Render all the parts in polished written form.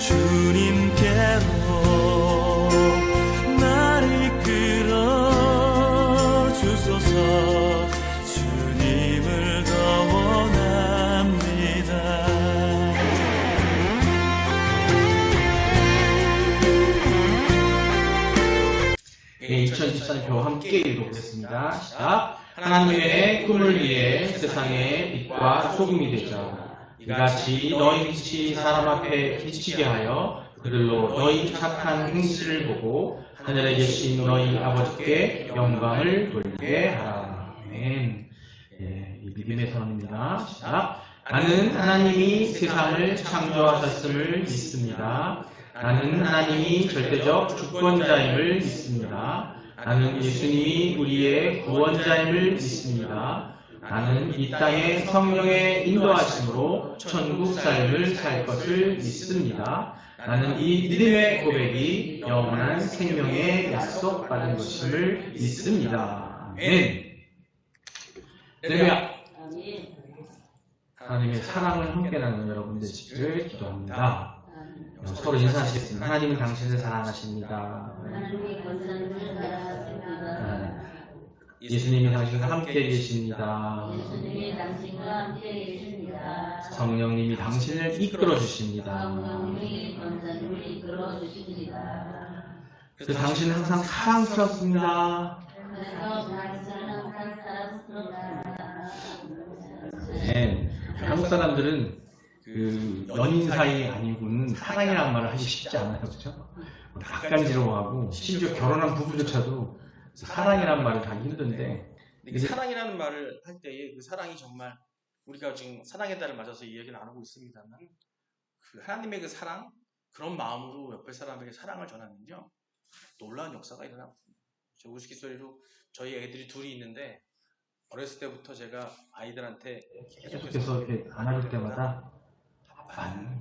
주님께로 날 이끌어 주소서. 주님을 더 원합니다. 2024년 표 함께 읽어보겠습니다. 시작. 하나님의 꿈을 위해 세상의 빛과 소금이 되자. 이같이 너희 빛이 사람 앞에 비치게 하여 그들로 너희 착한 행실을 보고 하늘에 계신 너희 아버지께 영광을 돌리게 하라. 아멘. 이 믿음의 선언입니다. 시작. 나는 하나님이 세상을 창조하셨음을 믿습니다. 나는 하나님이 절대적 주권자임을 믿습니다. 나는 예수님이 우리의 구원자임을 믿습니다. 나는 이 땅에 성령의 인도하심으로 천국 삶을 살 것을 믿습니다. 나는 이 믿음의 고백이 영원한 생명의 약속받은 것임을 믿습니다. 아멘. 할렐루야. 하나님의 사랑을 함께 나누는 여러분 되시기를 기도합니다. 서로 인사하시겠습니다. 하나님은 당신을 사랑하십니다. 예수님이 당신과 함께 계십니다. 예수님이 당신과 함께 계십니다. 성령님이 당신을 이끌어 주십니다. 성령님이 권사님을 이끌어 주십니다. 그래서 당신은 항상 사랑스럽습니다. 그래서 당신은 항상 사랑스럽습니다. 네. 한국 사람들은 그 연인 사이 아니고는 사랑이라는 말을 하기 쉽지 않아요. 그렇죠? 낯간지러워하고 심지어 결혼한 부부조차도 사랑이라는 말을 하기 힘든데, 그 사랑이라는 말을 할 때에 그 사랑이 정말 우리가 지금 사랑의 달을 맞아서 이 얘기를 나누고 있습니다만, 그 하나님의 그 사랑, 그런 마음으로 옆에 사람에게 사랑을 전하면요 놀라운 역사가 일어납니다. 저 우스갯소리로 저희 애들이 둘이 있는데 어렸을 때부터 제가 아이들한테 계속해서 이렇게 안아줄 때마다 아빠는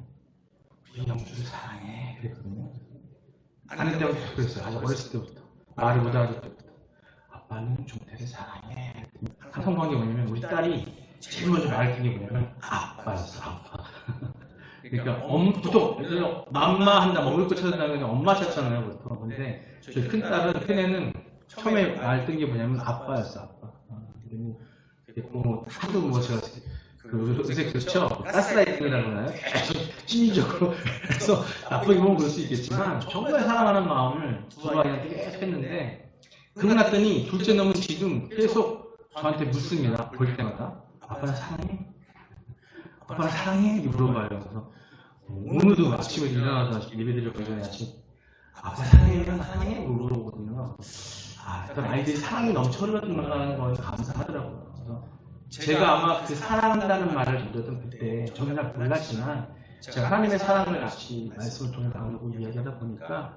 우리 영주를 사랑해 그랬거든요. 안을 때부터 그랬어요. 아주 어렸을 때부터. 말을 못 알아들 때부터. 아빠는 종태를 사랑해. 항상 관계 뭐냐면 우리 딸이 제일 먼저 말을 튼게 뭐냐면 아빠였어. 아빠. 그러니까 보통 맘마 한다 먹을 거 찾아다니면 엄마 찾잖아요 보통. 근데 저희 큰 딸은 큰애는 처음에 말 튼 게 뭐냐면 아빠였어. 아빠. 그리고 하도 뭐 제가 요새 그렇죠? 가스라이팅이라고 하나요? 계속 심리적으로. 그래서 나쁘게 보면 그럴 수 있겠지만 정말 사랑하는 마음을 두 아이한테 계속 했는데, 그러고 났더니 둘째 놈은 지금 계속 저한테 묻습니다. 볼 때마다 아빠는 사랑해? 아빠는 사랑해? 이렇게 물어봐요. 그래서 오늘도 아침에 일어나서 예배드리고 전에 아침 아빠 사랑해? 사랑해? 물어보거든요. 일단 아이들이 사랑이 넘쳐 흘러들어가는 건 감사하더라고요. 그래서 제가 아마 그 사랑한다는 말을 던졌던 그때 저는 잘 몰랐지만, 제가 하나님의 사랑을 같이 말씀을 통해 나누고 이야기하다 보니까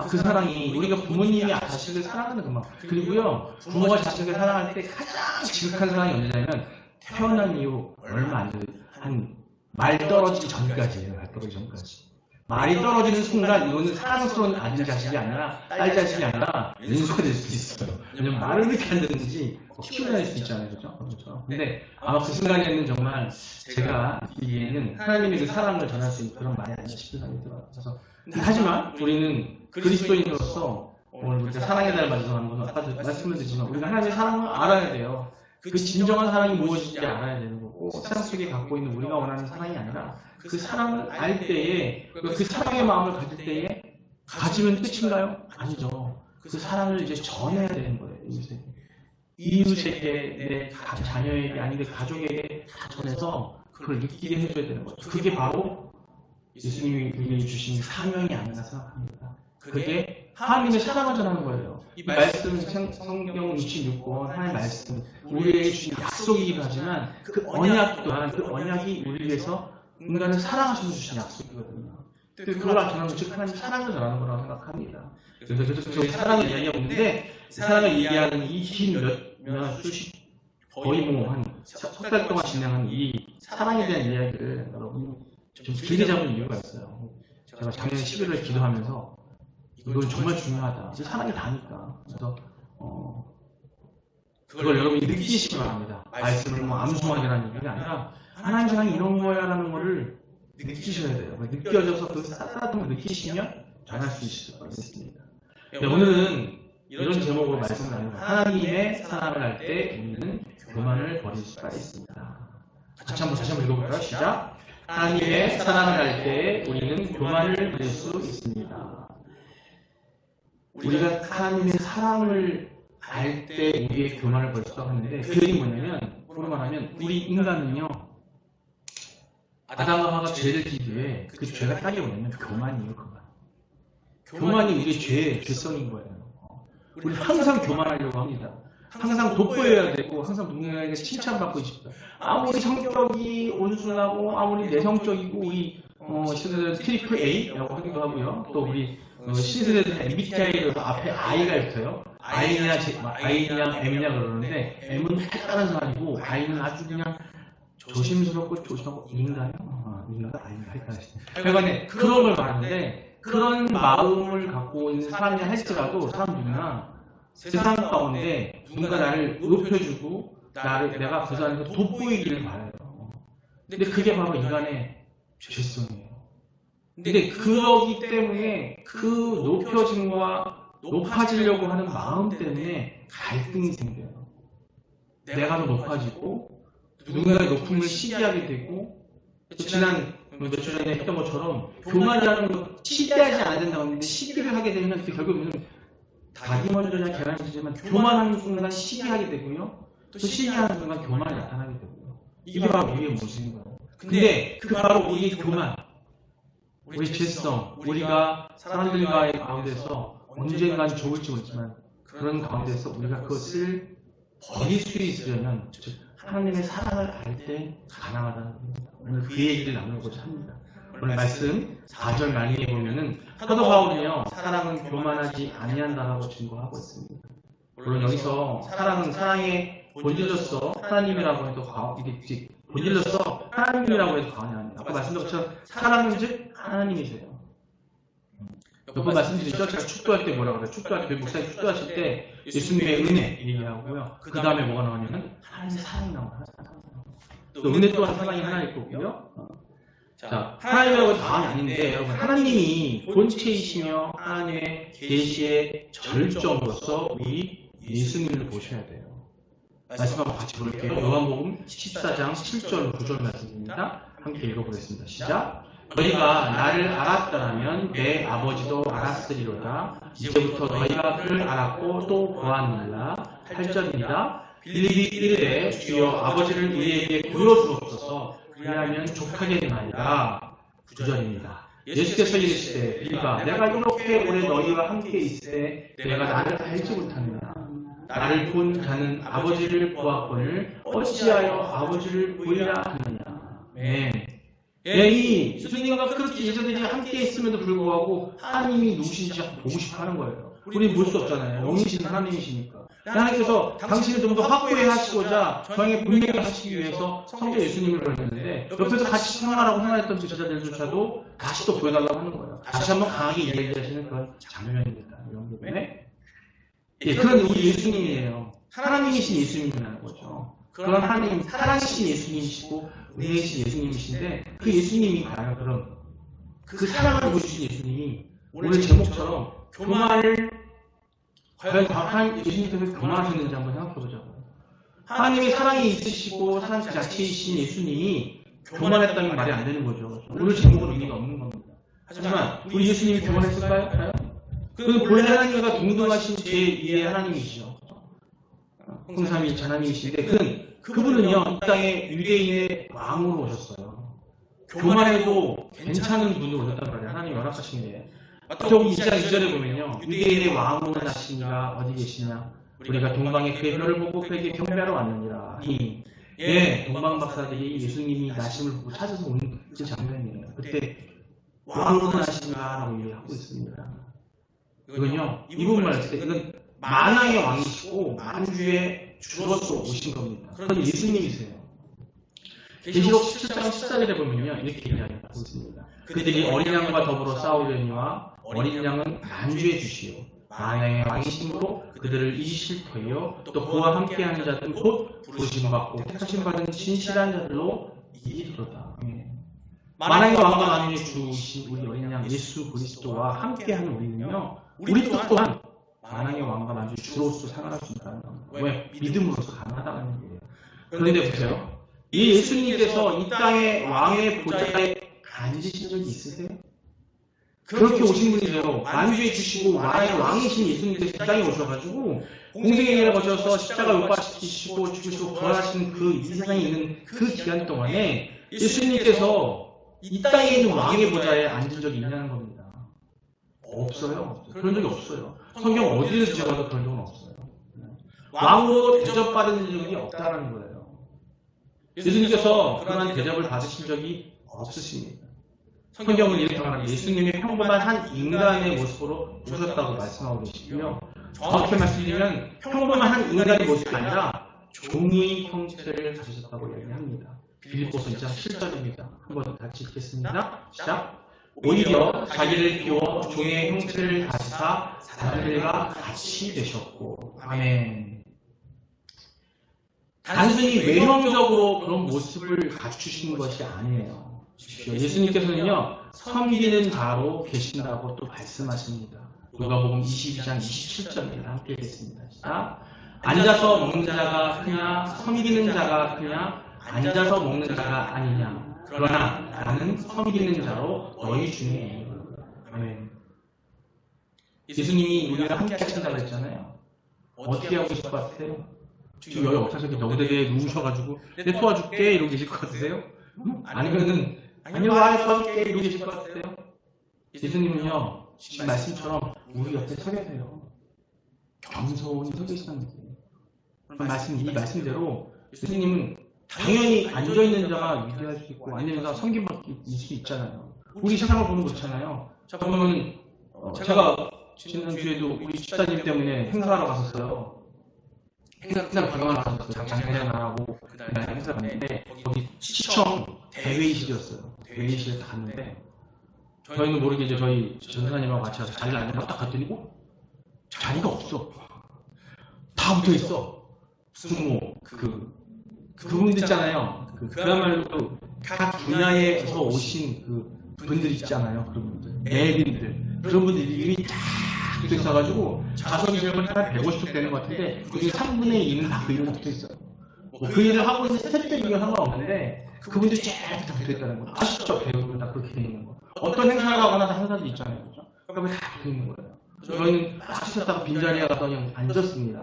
그 사랑이 우리가 부모님이 자식을 사랑하는 그만, 그리고요 부모가 자식을 사랑할 때 가장 지극한 사랑이 언제냐면 태어난 이후 얼마 안 돼요. 한 말 떨어지기 전까지예요. 말 떨어지기 전까지. 말이 떨어지는 순간 이거는 사랑스러운 아들 자식이 아니라 딸 자식이 아니라 왼수가 될 수도 있어요. 왜냐면 말을 이렇게 안 듣는지 키우다닐 수 있잖아요. 그렇죠? 근데 아마 그 순간에는 정말 제가 느끼기에는 하나님의 그 사랑을 전할 수 있는 그런 말이 아닌가 싶은 생각이 들어요. 그래서 하지만 우리는 그리스도인으로서 오늘 우리가 사랑의 달 맞아서 하는 것은 아까 말씀을 드리지만 우리가 하나님의 사랑을 알아야 돼요. 그 진정한 사랑이 무엇인지 알아야 되는 거고, 세상 속에 갖고 있는 우리가 원하는 사랑이 아니라 그 사랑을 알 때에, 그 사랑의 마음을 가질 때에 가지면 끝인가요? 아니죠. 그 사랑을 이제 전해야 되는 거예요. 이웃에게, 내 자녀에게, 아니 내 가족에게 다 전해서 그걸 느끼게 해줘야 되는 거죠. 그게 바로 예수님이 우리에게 주신 사명이 아닌가 생각합니다. 그게 하나님의 사랑을 전하는 거예요. 이 말씀은 성경 66권 하나님의 말씀, 우리에게 주신 약속이기도 하지만 그 언약 또한, 그 언약이 우리를 위해서 인간을 사랑하셔서 주신 약속이거든요. 그걸 전하는 것, 즉 하나님 사랑을 전하는 거라고 생각합니다. 그래서 저희 사랑을 이야기하고 있는데, 사랑을 얘기하는 이 긴 거의 뭐 한 석 달 동안 진행한 이 사랑에 대한 이야기를 여러분 좀 길게 잡은 이유가 있어요. 제가 작년 11월에 기도하면서 이건 정말 중요하다. 사랑이 다니까. 그래서 그걸 여러분이 느끼시기 바랍니다. 말씀을 뭐 암송하게라는 얘기가 아니라 하나님 사랑이 이런 거야라는 거를 느끼셔야 돼요. 느껴져서 그 따뜻함을 느끼시면 전할 수 있을 것 같습니다. 네, 오늘은 이런 제목으로 말씀을 나누고 하나님의 사랑을 할 때 우리는 교만을 버릴 수가 있습니다. 다시 한번 읽어볼까요? 시작. 하나님의 사랑을 할 때 우리는 교만을 버릴 수 있습니다. 우리가 하나님의 사랑을 알 때 우리의 교만을 버릴 수가 있는데 그 얘기는 뭐냐면 말하면 우리 인간은요 아담과 하와가 죄를 지기에 그 죄가 딱이 뭐냐면 교만이에요. 교만이 우리의 죄성인 거예요. 우리 항상 교만하려고 합니다. 항상 돋보여야 되고 항상 누군가에게 칭찬받고 싶다. 아무리 성격이 온순하고 아무리 내성적이고 우리 신세대는 트리플 A라고 하기도 하고요. 또 우리 신세대는 MBTI로 앞에 I가 있어요. I냐 M이냐 그러는데 M은 활달한 사람이고 I는 아주 그냥 조심스럽고 조심하고 인간이요? 인간가? 아닌가? 그러니까 그런 걸 말하는데 그런 마음을 갖고 있는 사람이 할지라도 사람 누구나 세상 가운데 누군가 나를 높여주고 내가 그 사람에서 돋보이기를 바라요. 근데 그게 바로 인간의 죄성이에요. 근데 그러기 때문에 그 높여짐과 높아지려고 하는 마음 때문에 갈등이 생겨요. 내가 더 높아지고 누군가의 높음을 시기하게 되고 지난 며칠 전에 했던 것처럼 교만이라는 거 시기하지 않아야 된다고 했는데 시기를 하게 되면 결국은 닭이 먼저냐 계란이 먼저냐면 교만하는 순간 시기하게 되고요. 또 시기하는 순간 교만이 나타나게 되고요. 이게 바로 우리의 모습인 거예요. 근데 그 바로 우리의 교만, 우리의 죄성, 우리가 사람들과의 가운데서 언젠간 좋을지 모르지만 그런 가운데서 우리가 그것을 버릴 수 있으려면 즉 하나님의 사랑을 알 때 가능하다는 겁니다. 오늘 그 얘기를 나누고자 합니다. 오늘 말씀 4절 말미에 보면은 사도 바울이요 사랑은 교만하지 아니한다라고 증거하고 있습니다. 물론 여기서 사랑은 사랑의 본질로서 하나님이라고 해도 이게 본질로서 하나님이라고 해도 과언이 아니에요. 아까 말씀드린 것처럼 사랑은 즉 하나님이세요. 몇 번 말씀드렸죠? 제가 축도할 때 뭐라고 그래요? 축도할 때 목사님 축도하실 때 예수님의 은혜 얘기하고요. 그 다음에 뭐가 나오냐면 하나님의 사랑이 나와요. 또 은혜 또한 사랑이 하나일 거고요. 자, 하나님이라고 다음이 아닌데 여러분 하나님이 본체이시며 하나님의 계시의 절정으로서 우리 예수님을 보셔야 돼요. 말씀 한번 같이 볼게요. 요한복음 14장 7절 9절 말씀입니다. 함께 읽어보겠습니다. 시작. 너희가 나를 알았더라면 내 아버지도 알았으리로다. 이제부터 너희가 그를 알았고 또 보았느니라. 8절입니다. 빌립이 이르되 주여 아버지를 우리에게 보여주옵소서 그리하면 족하겠나이다. 9절입니다. 예수께서 이르시되 빌립아 내가 이렇게 오래 너희와 함께 있을 때 내가 나를 알지 못하느냐. 나를 본 자는 아버지를 보았거늘 어찌하여 아버지를 보이라 하느냐. 이 예수님과 그렇게 예수님이 함께 있음에도 불구하고 하나님이 누구신지 보고 싶어 하는 거예요. 우리는 볼 수 없잖아요. 영이신 하나님이시니까. 하나님께서 당신을 좀 더 확고히 하시고자 저에게 분명히 하시기 위해서 성자 예수님을 보냈는데 옆에서 같이 생활하고 생활했던 제자들조차도 다시 또 보여달라고 하는 거예요. 다시 한번 강하게 이야기하시는 그런 장면입니다. 이런 부분에 그런 우리 예수님이에요. 하나님이신 예수님이라는 거죠. 그런 하나님, 사랑이신 예수님이시고 은혜이신 예수님이신데 그 예수님이 과연 그럼 그 사랑을 보여주신 예수님이 오늘 제목처럼 교만을 과연 예수님께서 교만하셨는지 한번 생각해보자고요. 하나님의 사랑이 있으시고 사랑 그 자체이신 예수님이 교만했다는 말이 안 되는 거죠. 오늘 제목은 의미가 없는 겁니다. 하지만 우리 예수님이 교만했을까요? 과연? 그는 본래 하나님과 동등하신 제2의 하나님이시죠. 홍삼이 하나님이신데 그분은요 이 땅에 유대인의 왕으로 오셨어요. 교만해도 괜찮은 분으로 오셨단 말이에요. 하나님이 허락하신 게. 마태복음 2장 2절에 보면요 유대인의 왕으로 나시니가 어디 계시냐. 우리가 동방의 그의 별을 보고 그에게 경배하러 왔느니라. 동방 박사들이 예수님이 나심을 보고 찾아서 온 그 장면이에요. 그때 왕으로 나시니가라고 얘기하고 있습니다. 이건요 이 부분만 했을 때 이건 만왕의 왕이시고 만주의 주로서 오신 겁니다. 그건 예수님이세요. 계시록 17장 14절에 보면요 이렇게 얘기하고 있습니다. 그들이 어린 양과 더불어 싸우려니와 어린 양은 만주의 주시오 만왕의 왕이심으로 그들을 이기실 터이요 또 그와 함께하는 자들은 곧 부르심받고 택하심 받은 진실한 자들로 이기리로다. 만왕의 왕과 만유의 주이신 우리 어린 양 예수 그리스도와 함께하는 우리는요, 우리 또한 만왕의 왕과 만유의 주로서 살아갈 수 있다는 겁니다. 왜? 믿음으로서 가능하다는 얘기예요. 그런데 보세요. 이 예수님께서 이 땅의 왕의 보좌에 앉으신 적이 있으세요? 그렇게 오신 분이세요. 만주해 주시고 왕이신 예수님께서 이 땅에 오셔가지고 공생애를 거쳐서 십자가 못 박히시고 죽으시고 부활하신 그 이 세상에 있는 그 기간 동안에 예수님께서 이 땅에 있는 왕의 보좌에 앉은 적이 있냐는 겁니다. 없어요. 그런 적이 없어요. 성경 어디를 뒤져봐도 그런 적은 없어요. 왕으로 대접받은 적이 없다는 거예요. 예수님께서 그러한 대접을 받으신 적이 없으십니다. 성경은 이렇게 말합니다. 예수님이 평범한 한 인간의 모습으로 오셨다고 말씀하고 계시고요. 정확히 말씀드리면 평범한 한 인간의 모습이 아니라 종의 형체를 가지셨다고 얘기합니다. 빌립보서 2장 7절입니다. 한번 같이 읽겠습니다. 시작. 오히려 자기를 비워 종의 형체를 가지사 사람들과 같이 되셨고. 아멘. 단순히 외형적으로 그런 모습을 갖추신 것이 아니에요. 예수님께서는요, 섬기는 자로 계신다고 또 말씀하십니다. 누가복음 22장 27절입니다. 함께 읽겠습니다. 시작. 앉아서 먹는 자가 크냐, 섬기는 자가 크냐, 앉아서 먹는 자가 아니냐. 그러나 나는 섬기는 자로 너희 중에. 아멘. 예수님이 우리가 함께 하신다고 했잖아요. 어떻게 하고 계실 것 같아요? 지금 여기 엎쳐서 너무대게 누우셔가지고 내 도와줄게 이러고 계실 것 같으세요? 아니면은 아니요, 와 도와줄게 이러고 계실 것 같으세요? 예수님은요, 지금 말씀처럼 우리 옆에 서 계세요. 겸손히 서 계시다는 거예요. 이 말씀대로 예수님은 당연히 앉아있는 자가 위대할 수 있고 앉아있는 자가 섬김받을 수 있잖아요. 우리 세상을 보면 그렇잖아요. 자, 그러면 제가 지난주에도 우리 집사님 때문에 행사하러 갔었어요. 행사를 구경하러 갔었어요. 장례를 하고 그날 행사 갔는데 거기 시청 대회의실이었어요. 대회의실에 딱 갔는데 저희는 모르게 이제 저희 전사님하고 같이 가서 자리를 앉아서 딱 갔더니 자리가 없어. 다 붙어있어. 무슨 뭐 그분들 있잖아요. 그야말로 각 분야에서 오신 그 분들 있잖아요. 그런 분들. 내빈들. 그런 분들이 이름이 쫙 붙어 있어가지고 자석이 지금 한 150쪽 되는 것 같은데 그 중에 3분의 1은 다 그 이름 붙어 있어요. 그 일을 하고 있는 스태프들이면 상관없는데 그분들이 쫙 붙어 있다는 거. 아시죠? 배우들 다 그렇게 돼 있는 거. 어떤 행사를 하거나 다 행사도 있잖아요. 그죠? 그러면 다 붙어 있는 거예요. 저희는 막 쉬셨다가 빈자리에 가서 그냥 앉았습니다.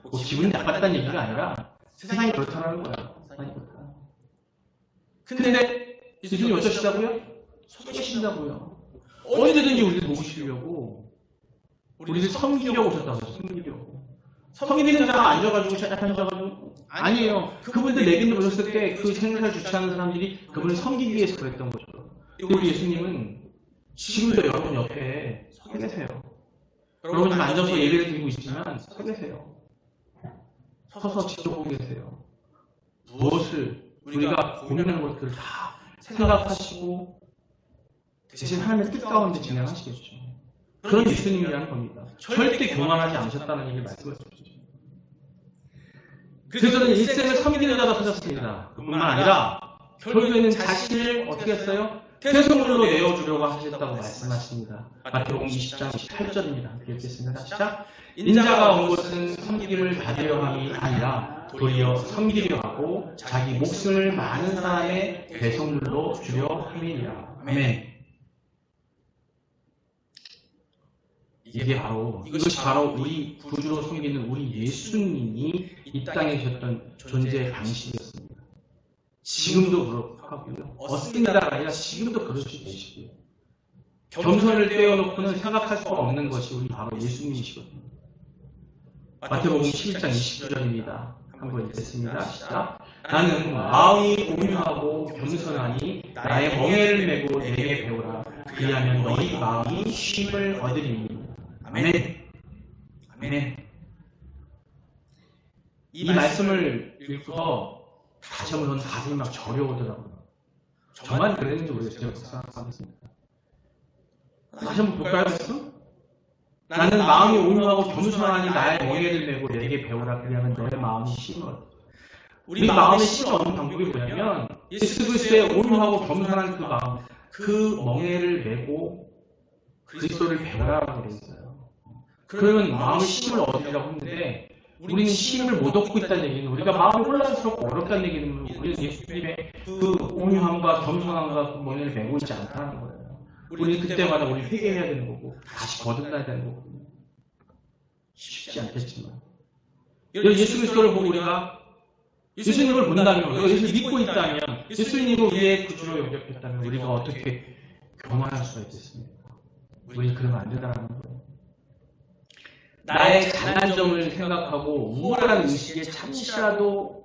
뭐 기분이 나빴다는 얘기가 아니라 세상이 그렇다는 거예요. 세상이 그렇다. 근데 예수님이 어쩌시다고요? 서 계신다고요. 언제든지 우리를 모시려고 우리를 섬기려고 오셨다고요. 섬기려고. 섬기는 자가 앉아가지고 아니에요. 그분들 내빈들 오셨을 때 그 행사를 주최하는 사람들이 그분을 섬기기 위해서 그랬던 거죠. 근데 우리 예수님은 지금도 여러분 옆에 서 계세요. 여러분 지금 앉아서 예배를 드리고 있지만 서 계세요. 서서 지켜보고 계세요. 무엇을 우리가 고민하는 것들을 다 생각하시고 대신 하나님의 뜻 가운데 진행하시겠죠. 그런 예수님이라는 겁니다. 절대 교만하지 않으셨다는 얘기를 말씀하셨죠. 그래서 저는 일생을 섬기는 자가 되셨습니다. 그뿐만 아니라 결국에는 자신을 어떻게 했어요? 태생물로 내어주려고 하셨다고 말씀하십니다. 마태복음 20장 28절입니다. 읽겠습니다. 시작. 인자가 온 것은 섬김을 받으려 함이 아니라 도리어 섬기려 하고 자기 목숨을 많은 사람의 대성물로 주려 함이니라. 아멘. 이것이 바로 우리 구주로 섬기는 우리 예수님이 이 땅에 계셨던 존재의 방식이었습니다. 지금도 그렇고요. 어습니다가 아니라 지금도 그러시고 계시고요. 겸손을 떼어놓고는 생각할 수가 없는 것이 우리 바로 예수님이시거든요. 마태복음 11장 29절입니다. 한번 읽겠습니다. 시작. 나는 마음이 온유하고 겸손하니 나의 멍에를 메고 내게 배우라. 그리하면 너희 마음이 쉼을 얻으리니. 아멘. 아멘. 이 말씀을 읽고서 다시 한번 가슴이 막 저려오더라고요. 저만 그랬는지 모르겠어요. 제가 생각하겠습니다. 다시 한번 볼까요? 나는 마음이 온유하고 겸손하니 나의 멍에를 메고 내게 배우라. 그리하면 너의 마음이 쉼을 얻으리니. 우리 마음의 쉼을 얻는 방법이 뭐냐면 예수 그리스도의 온유하고 겸손한 그 마음, 그 멍에를 메고 그리스도를 배우라고 되어 있어요. 그러면 마음의 힘을 얻으리라고 했는데 우리는 힘을 못 얻고 있다는 얘기는 우리가 마음이 혼란스럽고 어렵다는 얘기는 우리는 예수님의 그 온유함과 겸손함과 그 멍에를 메고 있지 않다는 거예요. 우리는 그때마다 우리 회개해야 되는 거고 다시 거듭나야 되는 거거든요. 쉽지 않겠지만 예수 그리스도를 보고 우리가 예수님을 본다면, 우리가 예수를 믿고 있다면, 예수님을 우리의 구주로 영접했다면 우리가 어떻게 교만할 수가 있겠습니까? 우리 그러면 안 된다는 거예요. 나의 잘난 점을 생각하고 우월한 의식에 잠시라도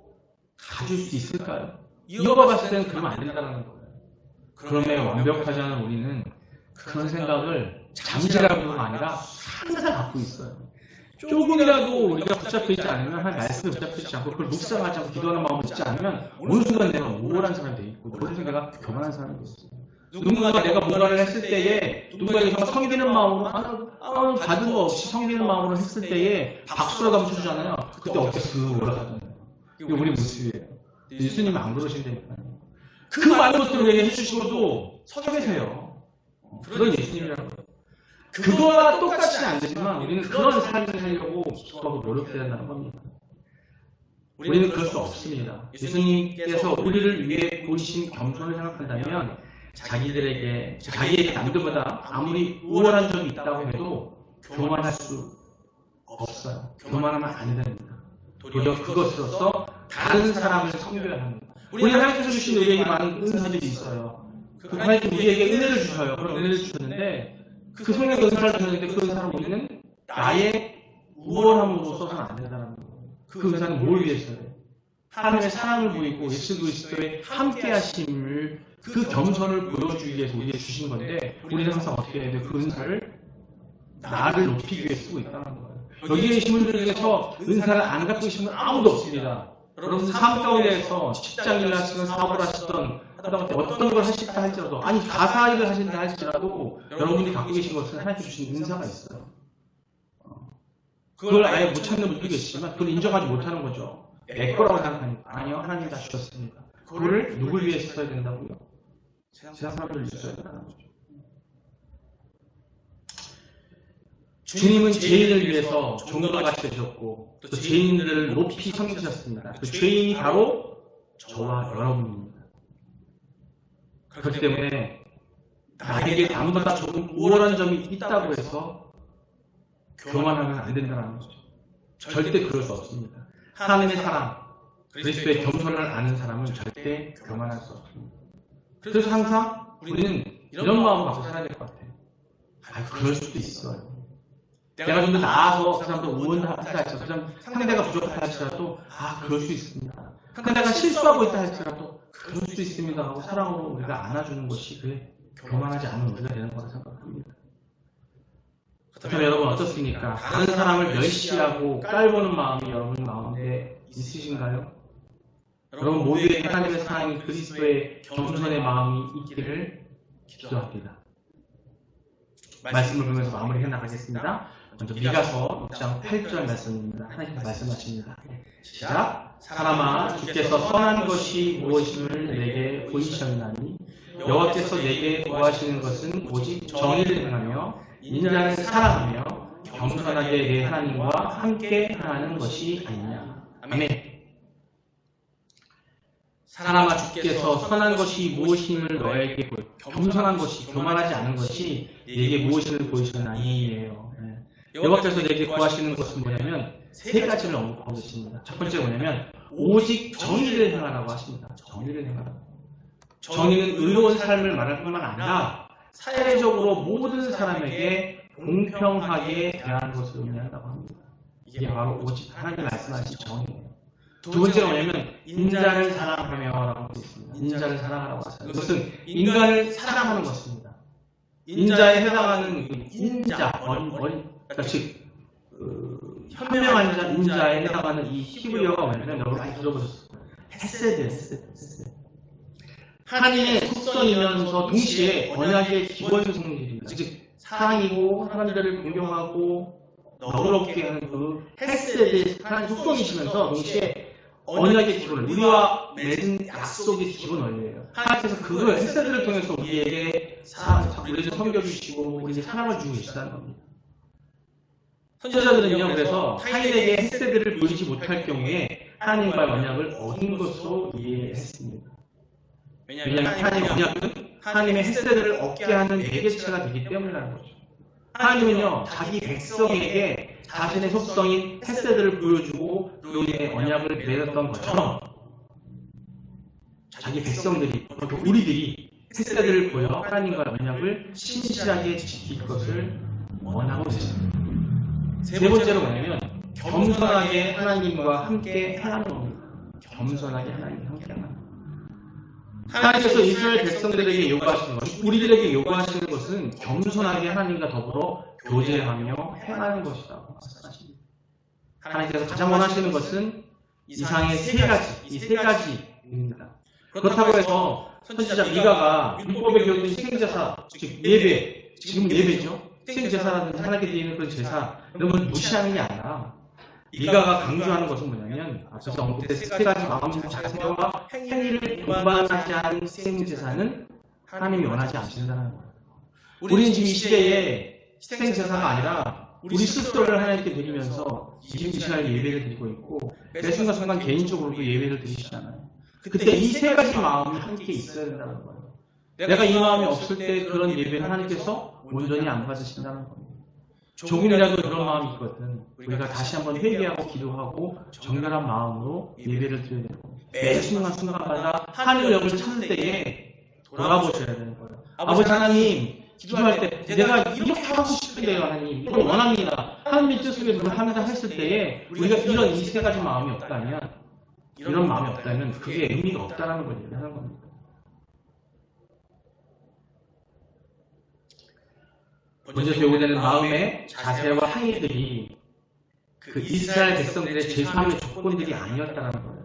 가질 수 있을까요? 이어가 봤을 때는 그러면 안 된다는 거예요. 그러면 완벽하지 않은 우리는 그런 생각을 잠시라고가 아니라 항상 갖고 있어요. 조금이라도 우리가 붙잡혀 있지 않으면, 한 말씀에 붙잡혀 있지 않고 그걸 묵상하지 않고 기도하는 마음을 있지 않으면 어느 순간 내가 우월한 사람이 돼 있고 어느 순간 내가 교만한 사람이 돼 있어요. 누군가가 내가 뭔가를 했을 때에 누군가에게 정말 섬기는 마음으로 받은 거 없이 섬기는 마음으로 했을 때에 박수라도 한번 쳐주잖아요. 그때 어깨 쓱 올라가잖아요. 이게 우리 모습이에요. 예수님이 안 그러신다니까요. 그 많은 것들을 우리에게 해주시고도 서 계세요. 그런 예수님이라는 거예요. 그거와 똑같이는 안 되지만 우리는 그런 삶을 살려고 기도하고 노력해야 한다는 겁니다. 우리는 그럴 수 없습니다. 예수님께서 우리를 위해 보이신 겸손을 생각한다면 자기에게 남들보다 아무리 우월한 점이 있다고 해도 교만할 수 없어요. 교만하면 안 됩니다. 도리어 그것으로서 다른 사람을 섬겨야 합니다. 우리 하나님께서 주신 우리에게 많은 은사들이 있어요. 그 하나님께서 우리에게 은혜를 주셔요. 그런 은혜를 주셨는데 그 성령의 은사를 주셨는데 그 은사를 우리는 나의 우월함으로 써서는 안 된다는 거예요. 그 은사는 뭘 위해서요? 하나님의 사랑을 보이고 예수 그리스도의 함께하심을 그 겸손을 보여주기 위해서 우리에게 주신 건데 우리는 항상 어떻게 해야 돼요? 그 은사를 나를 높이기 위해 쓰고 있다는 거예요. 여기에 계신 분들 중에서 은사를 안 갖고 계신 분 아무도 없습니다. 여러분 삶 가운데에서 직장인을 하시든 사업을 하시든 하다못해 어떤 걸 하시다 할지라도 아니 가사 일을 하신다 할지라도 여러분이 갖고 계신 것은 하나님께 주신 은사가 있어요. 그걸 아예 못 찾는 분도 계시지만 그걸 인정하지 못하는 거죠. 내 거라고 생각하니까 아니요 하나님이 다 주셨습니다. 그걸 누굴 위해서 써야 된다고요? 세상 사람들을 위해서 써야 된다는 거죠. 주님은 죄인을 위해서 종로같이 되셨고 또 죄인들을 높이 섬기셨습니다. 그 죄인이 바로 저와 여러분입니다. 그렇기 때문에 나에게 남보다 조금 우월한 점이 있다고 해서 교만하면 안 된다는 거죠. 절대 그럴 수 없습니다. 하나님의 사랑, 그리스도의 겸손을 아는 사람은 절대 교만할 수 없습니다. 그래서 항상 우리는 이런 마음을 갖고 살아야 될 것 같아요. 그럴 수도 있어요. 내가 좀 더 나아서 그 사람도 우월하다 할지라도 그 사람 상대가 부족하다 할지라도 그럴 수 있습니다. 상대가 실수하고 있다 할지라도 그럴 수도 있습니다 하고 사랑으로 우리가 안아주는 것이 그게 교만하지 않은 우리가 되는 거라 생각합니다. 그렇다면 여러분 어떻습니까? 다른 사람을 멸시하고 깔보는 마음이 여러분 마음에 있으신가요? 여러분 모두에게 하나님의 사랑이 그리스도의 겸손의 마음이 있기를 기도합니다. 말씀을 보면서 마무리해 나가겠습니다. 먼저 미가서 6장 8절 말씀입니다. 하나님께서 말씀하십니다. 시작. 사람아 주께서 선한 것이 무엇임을 내게 보이셨나니 여호와께서 내게 구하시는 것은 오직 정의를 행하며 인자를 사랑하며 겸손하게 내 하나님과 함께 하는 것이 아니냐. 아멘. 사람아 주께서 선한 것이 무엇임을 너에게 겸손한 것이 교만하지 않은 것이 내게 무엇임을 보이셨나니예요. 여호와께서 내게 구하시는 것은 뭐냐면 세 가지를 언급하고 계십니다. 첫 번째 뭐냐면 오직 정의를 행하라고 하십니다. 정의를 행하라고. 정의는 의로운 삶을 말할 뿐만 아니라 사회적으로 모든 사람에게 공평하게 대하는 것을 의미한다고 합니다. 이게 바로 오직 하나님 말씀하신 정의예요. 두 번째가 뭐냐면 인자를 사랑하며 라고 되어 있습니다. 인자를 사랑하라고 하셨습니다. 이것은 인간을 사랑하는 것입니다. 인자에 해당하는 인자, 그러니까 즉 현명한 인자에 해당하는 이 히브리어가 뭐냐면 여러분 많이 들어보셨을 거예요. 헤세드. 하나님의 속성이면서 동시에 언약의 기본 성질입니다. 즉 사랑이고 사람들을 공경하고 너그럽게 하는 그 헤세드의 하나님 속성이시면서 동시에 언약의 기본, 우리와 맺은 약속의 기본 원리예요. 하나님께서 그걸 햇새들을 통해서 우리에게 우리를 섬겨주시고 우리에게 사랑을 주고 계시다는 겁니다. 선지자들은요, 그래서 타인에게 햇새들을 보이지 못할 경우에 하나님과의 언약을 어긴 것으로 이해했습니다. 왜냐하면 하나님의 언약은 하나님의 햇새들을 얻게 하는 매개체가 되기 때문이라는 거죠. 하나님은요, 자기 백성에게 자신의 속성인 햇새들을 보여주고 그의 언약을 맺었던 것처럼 자기 백성들이, 우리들이 햇새들을 보여 하나님과의 언약을 신실하게 지킬 것을 원하고 있습니다. 세 번째로 뭐냐면 겸손하게 하나님과 함께 행하는 겁니다. 겸손하게 하나님과 함께 행하는 겁니다. 하나님께서 이스라엘 백성들에게 요구하시는 것, 우리들에게 요구하시는 것은 겸손하게 하나님과 더불어 교제하며 행하는 것이라고 말씀하십니다. 하나님께서 가장 원하시는 것은 이상의 이 세 가지입니다. 그렇다고 해서 선지자 미가가 율법에 기록된 희생제사, 즉 예배, 지금 예배죠. 희생제사라든지 하나님께 드리는 그런 제사, 이런 걸 무시하는 게 아니라 미가가 강조하는 것은 뭐냐면 앞서서 언급된 세 가지 마음의 자세와 행위를 동반하지 않은 희생제사는 하나님이 원하지 않으신다는 거예요. 우리는 지금 이 시대에 희생제사가 아니라 우리 스스로를 하나님께 드리면서 지금 이 시간에 예배를 드리고 있고 매 순간순간 개인적으로도 예배를 드리시잖아요. 그때 이 세 가지 마음이 함께 있어야 된다는 거예요. 내가 이 마음이 없을 때 그런 예배는 하나님께서 온전히 안 받으신다는 겁니다. 조금이라도 그런 마음이 있거든. 우리가 다시 한번 회개하고 기도하고 정결한 마음으로 예배를 드려야 되는 겁니다. 매 순간순간마다 하늘 영을 찾을 때에 돌아보셔야 되는 거예요. 아버지 하나님, 기도할 때 내가 이렇게 하고 싶은데요 하나님, 이걸 원합니다. 하나님의 뜻을 위해서 합니다 했을 때에 우리가 이런 이 세 가지 마음이 없다면, 이런 마음이 없다면 그게 의미가 없다는 걸 얘기하는 겁니다. 먼저 제공되는 마음의 자세와 행위들이 그 이스라엘 백성들의 제사함의 조건들이 아니었다는 거예요.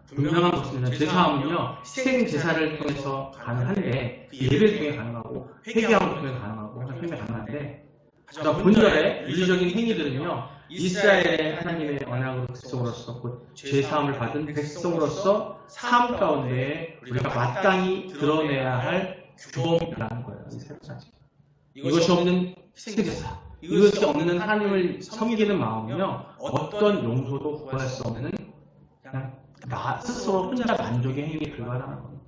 분명한 것은 제사함은요, 희생 제사를 통해서 가능한데 예배를 통해 가능하고 회개함을 통해 가능하고 회개 가능한데, 하지만 본절의 윤리적인 행위들은요, 이스라엘의 하나님의 언약으로 백성으로서 곧 제사함을 받은 백성으로서 삶 가운데 우리가 마땅히 드러내야 할 규범이라는 거예요. 이 세 가지. 이것이 없는 희생제사, 이것이 없는 하나님을 섬기는 마음은요, 어떤 용서도 구할 수 없는 그냥 나 스스로 혼자 만족의 행위에 불과하다는 겁니다.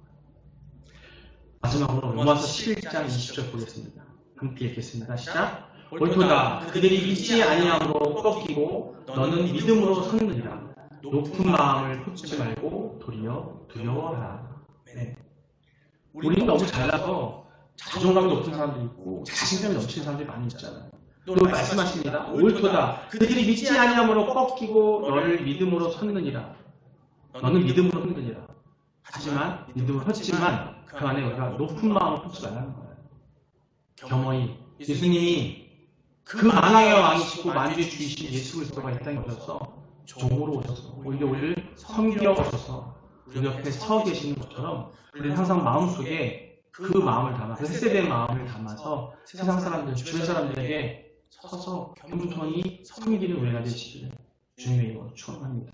마지막으로 로마서 11장 20절 보겠습니다. 함께 읽겠습니다. 시작. 옳도다. 그들이 믿지 아니함으로 꺾이고 너는 믿음으로 섰느니라. 높은 마음을 품지 말고 도리어 두려워하라. 네. 우리는 너무 잘나서 자존감이 높은 사람들이 있고 자신감이 넘치는 사람들이 많이 있잖아요. 또 말씀하십니다. 옳도다. 그들이 믿지 아니함으로 꺾이고 너를 믿음으로 섰느니라. 너는 믿음으로 섰느니라. 하지만 믿음으로 섰지만 그 안에 우리가 높은 마음을 품지 말라는 거예요. 겸허히 예수님이 그 만왕의 왕이시고 만주의 주이신 예수 그리스도가 이 땅에 오셔서 종으로 오셔서 우리를 섬겨 오셔서 우리 옆에 서 계시는 것처럼 우리는 항상 마음속에 그 마음을 담아서 햇세대의 마음을 담아서 세상 사람들, 주변 사람들에게 서서 겸손히 섬기는 우리가 되시기를 주님의 이름으로 축원합니다.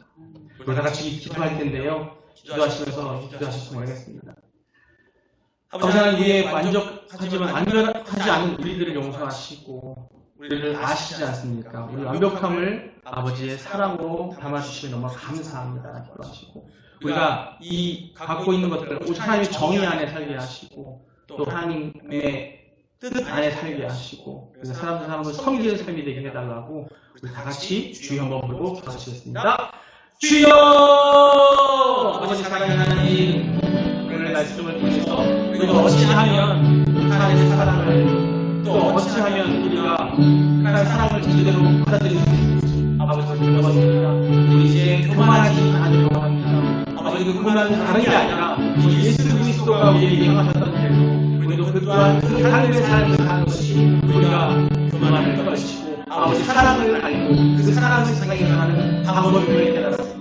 우리 다 같이 기도할 텐데요. 기도하시면서 기도하셨으면 모르겠습니다. 아버지 하나님, 우리의 만족하지만 완벽하지 않은 우리들을 용서하시고 우리를 아시지 않습니까? 우리 완벽함을 아버지의 사랑으로 담아주시면 너무 감사합니다. 기도하시고 우리가 이 갖고 있는 것들을 오직 하나님의 정의 안에 살게 하시고 또 하나님의 뜻 안에 살게 하시고 그래서 사람을 섬기는 삶이 되게 해달라고 우리 다 같이 주여 한번 부르고 기도하시겠습니다. 주여! 아버지 사랑하는 하나님, 오늘 말씀을 통해서 우리가 어찌하면 하나님의 사랑을 또 어찌하면 우리가 하나님의 사랑을 제대로 받아들일 수 있는지 아버지 기도합니다. 우리 이제 교만하지 않으려고 합니다. 아버지 그 교만은 다른 게 아니라 예수 그리스도가 우리에게 행하셨던 대로 우리도 그 또한 그 하나님의 삶을 사는 것이 우리가 교만을 떨치고 아버지 사랑을 알고 그 사랑을 세상에 전하는 방법을 우리에게 깨달았습니다.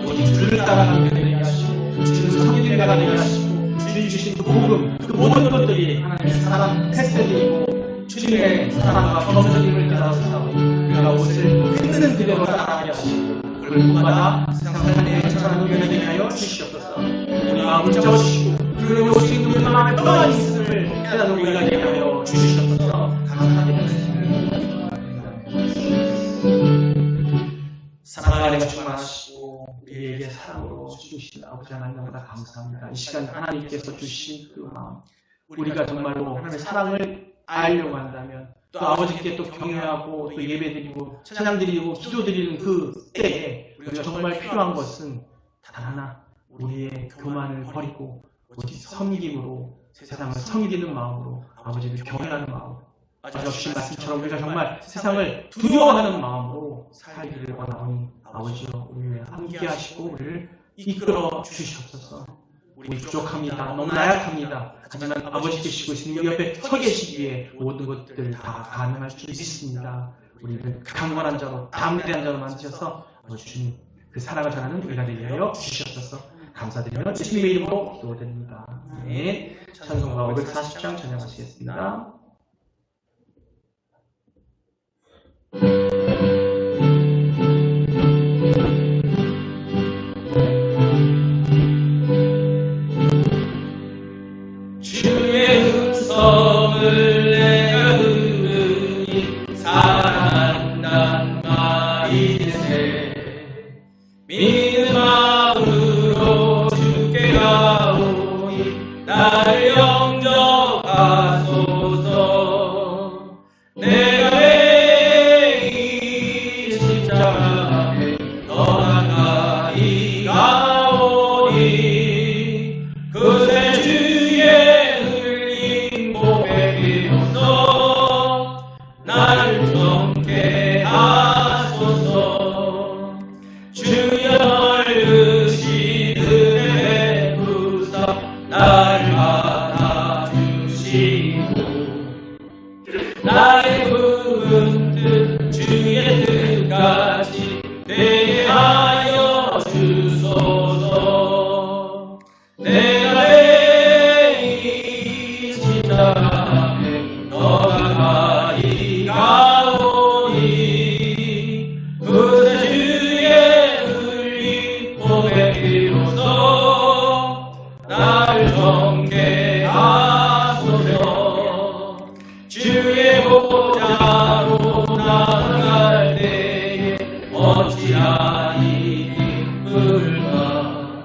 오직 주를 따라가게 되게 하시고 주를 섬기는 자가 되게 하시고 주님 주신 그 복음 그 모든 것들이 하나님의 사랑 햇새들이고 주님 주님의 사랑과 검정임을 깨달아서 우리가 옷을 있는 그대로 따라가게 하시고 그걸 본받아 세상 살림에 처한 은혜를 하여 주시옵소서. 우리가 붙잡으시고 그 옷이 있는 우리 마음에 떠나는 있음을 깨닫는 우리가 되게 하여 주시옵소서. 감사드립니다. 사랑 안에가 충만하시고 우리에게 사랑으로 주신 아버지 하나님보다 감사합니다. 이 시간 하나님께서 주신 그 마음, 우리가 정말로 하나님의 사랑을 알려고 한다면 또 아버지께 또 경외하고 또 예배드리고 찬양드리고 기도드리는 그 때에 우리가 정말 필요한 것은 단 하나, 우리의 교만을 버리고 오직 섬김으로, 세상을 섬기는 마음으로, 아버지를 경외하는 마음으로, 아까 주신 말씀처럼 우리가 정말 세상을 두려워하는 마음으로 살기를 원하오니 아버지여 우리를 함께 하시고 우리를 이끌어 주시옵소서. 우리 부족합니다. 너무 나약합니다. 하지만 아버지 계시고 있으니 우리 옆에 서 계시기에 모든 것들 다 가능할 줄 믿습니다. 우리를 강건한 자로, 담대한 자로 만드셔서 아버지 주님 그 사랑을 전하는 우리가 되게 하여 주시옵소서. 감사드리며 예수님의 이름으로 기도드립니다. 네. 찬송가 540장 찬양하시겠습니다. 주의 음성을 내가 들으니 사랑한단 말이세. 믿는 마음으로 주께 가오니 나를 영접하소서. 내가 매일 십자가 앞에 더 가까이 가오니 그새 주의 흘린 고백이로써 나를 정케 하소서. 주여 넓으신 은혜 베푸사 나를 받아주시고 나의 부은 뜻 주의 뜻까지 되게 하여 주소서. 내가 매일 십자가 앞에 더 가까이 가오니 그새 주의 흘린 고백이로써 나를 정케 하소서. 주의 보좌로 나아갈 때에 어찌하니 기쁠까.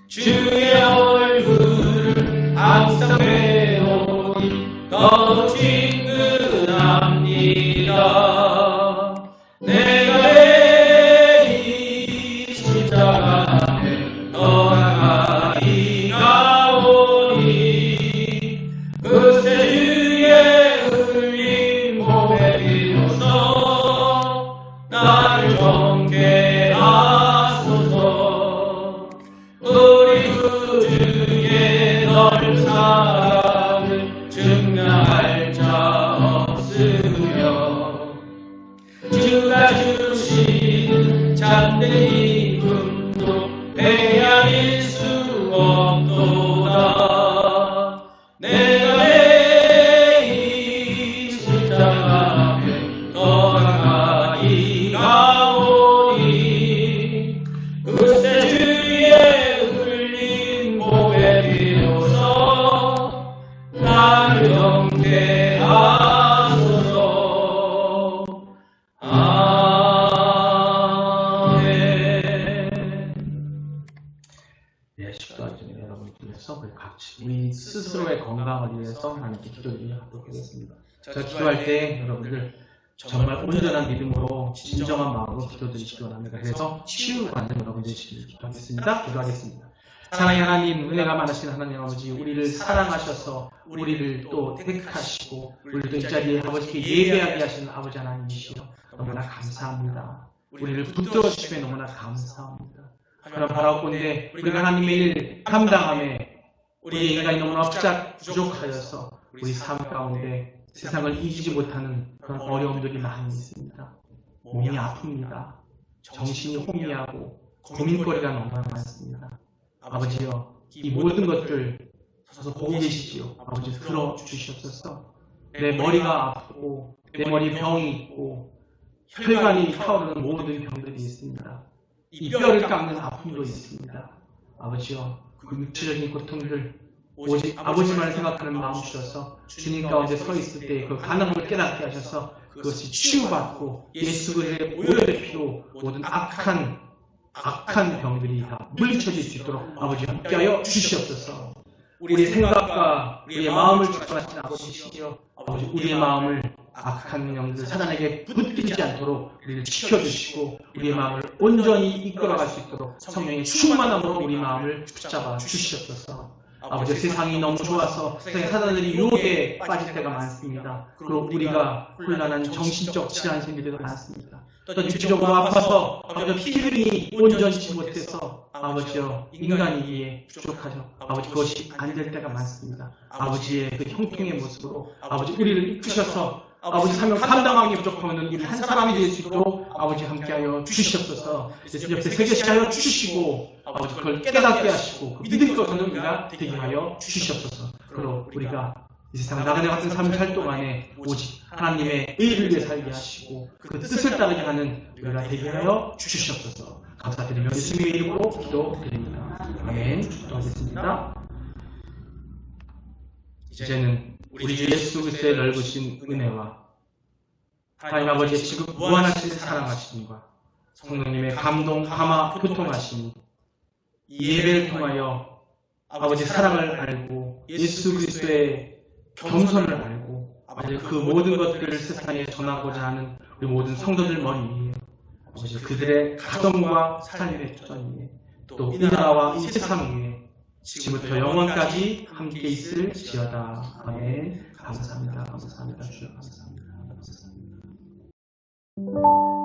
주의 얼굴을 항상 배우니 너무 친근합니다. 내가 매일 십자가 앞에 더 가까이 가오니 그새 주의 흘린 고백이로써 나를 정케 하소서. 우리 구주의 넓은 사랑을 증명할 자 없으며 주가 주시는 참된 기쁨도 헤아릴 수 없도다. 내가 매일 십자가 앞에 더 가까이 가오니 그새 주의 흘린 고백이로써 나를 정케 하소서. 아멘. 네, 식도할 중에 여러분 중에서 같이 우리 스스로의 건강을 위해서 하나님께 기도드리도록 하겠습니다. 제가 기도할 때 여러분들 정말 온전한 믿음으로 진정한 마음으로 기도드리시기 원합니다. 그래서 치유가 안 되는 여러분 되시길 기도하겠습니다. 기도하겠습니다. 사랑의 하나님, 은혜가 많으신 하나님 아버지, 우리를 사랑하셔서 우리를 또 택하시고 우리를 또 이 자리에 아버지께 예배하게 하시는 아버지 하나님이시여 너무나 감사합니다. 우리를 붙들어 주시면 너무나 감사합니다. 그럼 바라옵건대 우리가 하나님의 일 감당함에 우리 인간이 너무나 부족하여서 우리 삶 가운데 세상을 이기지 못하는 그런 어려움들이 많이 있습니다. 몸이 아픕니다. 정신이 혼미하고 고민거리가 너무나 많습니다. 아버지여, 이 모든 것들 서서 보고 계시지요. 아버지 들어주시옵소서. 내 머리가 아프고 내 머리에 병이 있고 혈관이 타오르는 모든 병들이 있습니다. 이 뼈를 깎는 아픔도 있습니다. 아버지여, 그 육체적인 고통들 오직 아버지만을 생각하는 마음 주셔서 주님 가운데 서 있을 때 그 가능을 깨닫게 하셔서 그것이 치유받고 예수 그리스도의 오열의 피로 모든 악한 병들이 다 물리쳐질 수 있도록 아버지 함께하여 주시옵소서. 우리의 생각과 우리의 마음을 주관하신 아버지시여, 아버지 우리의 마음을 악한 영들 사단에게 붙들지 않도록 우리를 지켜주시고 우리의 마음을 온전히 이끌어갈 수 있도록 성령의 충만함으로 우리 마음을 붙잡아 주시옵소서. 아버지 세상이 너무 좋아서 세상의 사단들이 유혹에 빠질 때가 많습니다. 그리고 우리가 혼란한 정신적 질환 생길 때도 많습니다. 또 육체적으로 아파서 아버지 피 흘리니 온전치 못해서 아버지여 인간이기에 부족하죠. 아버지 그것이 안 될 때가 많습니다. 아버지의 그 형통의 모습으로 아버지 우리를 이끄셔서 아버지 사명 감당하기 부족하면 우리 한 사람이 될 수 있도록 아버지 함께하여 주시옵소서. 예수 옆에 세계시하여 주시고 아버지 그걸 깨닫게 하시고 그 믿을 것은 우리가 되게 하여 주시옵소서. 그리고 우리가 이 세상 나그네 같은 삶을 살 동안에 오직 하나님의 의를 위해 살게 하시고 그 뜻을 따르게 하는 우리가 되게 하여 주시옵소서. 감사드리며 예수님의 이름으로 기도드립니다. 아멘. 기도하겠습니다. 이제는 우리 주 예수 그리스도의 넓으신 은혜와 하나님 아버지의 지극 무한하신 사랑하심과 성령님의 감동, 감화, 교통하심이 이 예배를 통하여 아버지의 사랑을 알고 예수 그리스도의 겸손을 알고 아버지 그 모든 것들을 세상에 전하고자 하는 우리 모든 성도들 머리 위에 아버지 그들의 가정과 삶의 도전 위에 또 이 나라와 이 세상 위에 지금부터 영원까지 함께 있을지어다. 아멘. 감사합니다. 감사합니다. 주여 감사합니다. 감사합니다.